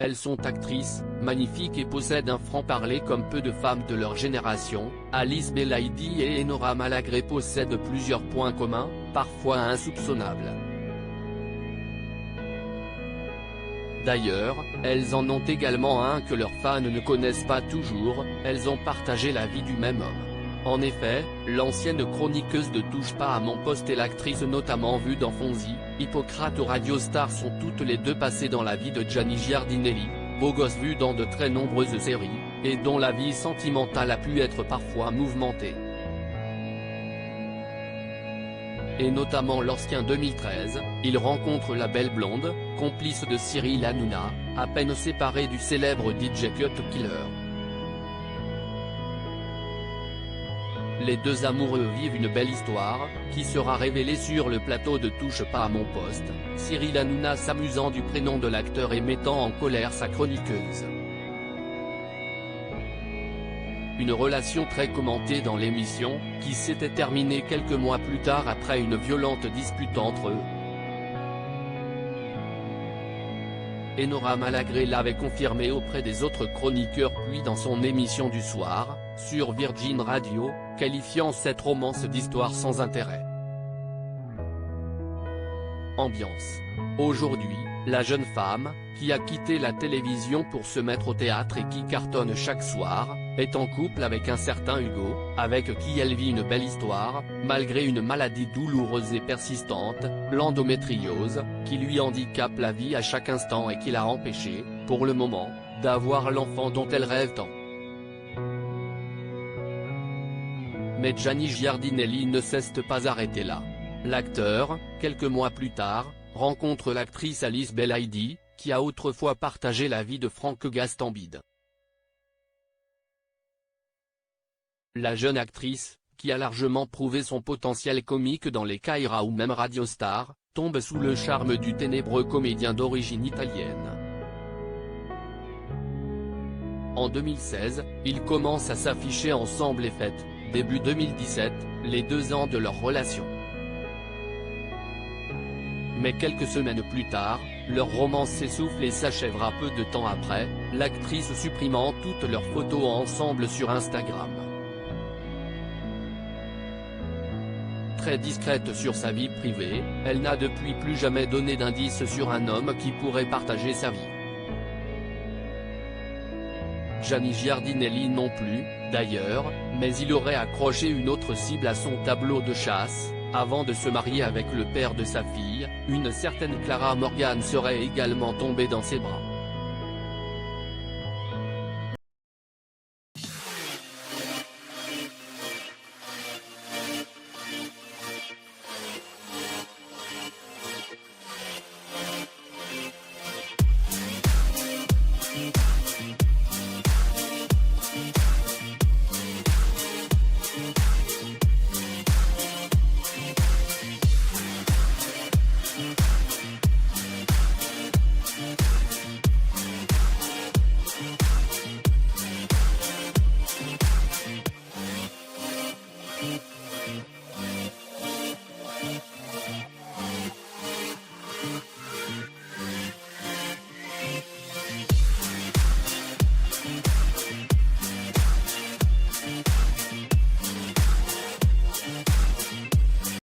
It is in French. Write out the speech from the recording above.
Elles sont actrices, magnifiques et possèdent un franc-parler comme peu de femmes de leur génération. Alice Belaïdi et Enora Malagré possèdent plusieurs points communs, parfois insoupçonnables. D'ailleurs, elles en ont également un que leurs fans ne connaissent pas toujours, elles ont partagé la vie du même homme. En effet, l'ancienne chroniqueuse de Touche pas à mon poste et l'actrice notamment vue dans Fonzie, Hippocrate ou Radio Star sont toutes les deux passées dans la vie de Gianni Giardinelli, beau gosse vu dans de très nombreuses séries, et dont la vie sentimentale a pu être parfois mouvementée. Et notamment lorsqu'en 2013, il rencontre la belle blonde, complice de Cyril Hanouna, à peine séparée du célèbre DJ Cut Killer. Les deux amoureux vivent une belle histoire, qui sera révélée sur le plateau de Touche pas à mon poste, Cyril Hanouna s'amusant du prénom de l'acteur et mettant en colère sa chroniqueuse. Une relation très commentée dans l'émission, qui s'était terminée quelques mois plus tard après une violente dispute entre eux. Enora Malagré l'avait confirmé auprès des autres chroniqueurs puis dans son émission du soir, sur Virgin Radio, qualifiant cette romance d'histoire sans intérêt. Ambiance. Aujourd'hui, la jeune femme, qui a quitté la télévision pour se mettre au théâtre et qui cartonne chaque soir, est en couple avec un certain Hugo, avec qui elle vit une belle histoire, malgré une maladie douloureuse et persistante, l'endométriose, qui lui handicape la vie à chaque instant et qui l'a empêché, pour le moment, d'avoir l'enfant dont elle rêve tant. Mais Gianni Giardinelli ne s'est pas arrêté là. L'acteur, quelques mois plus tard, rencontre l'actrice Alice Belaïdi, qui a autrefois partagé la vie de Franck Gastambide. La jeune actrice, qui a largement prouvé son potentiel comique dans les Caïra ou même Radio Star, tombe sous le charme du ténébreux comédien d'origine italienne. En 2016, ils commencent à s'afficher ensemble et fêtent, début 2017, les 2 ans de leur relation. Mais quelques semaines plus tard, leur romance s'essouffle et s'achèvera peu de temps après, l'actrice supprimant toutes leurs photos ensemble sur Instagram. Très discrète sur sa vie privée, elle n'a depuis plus jamais donné d'indices sur un homme qui pourrait partager sa vie. Gianni Giardinelli non plus, d'ailleurs, mais il aurait accroché une autre cible à son tableau de chasse. Avant de se marier avec le père de sa fille, une certaine Clara Morgan serait également tombée dans ses bras.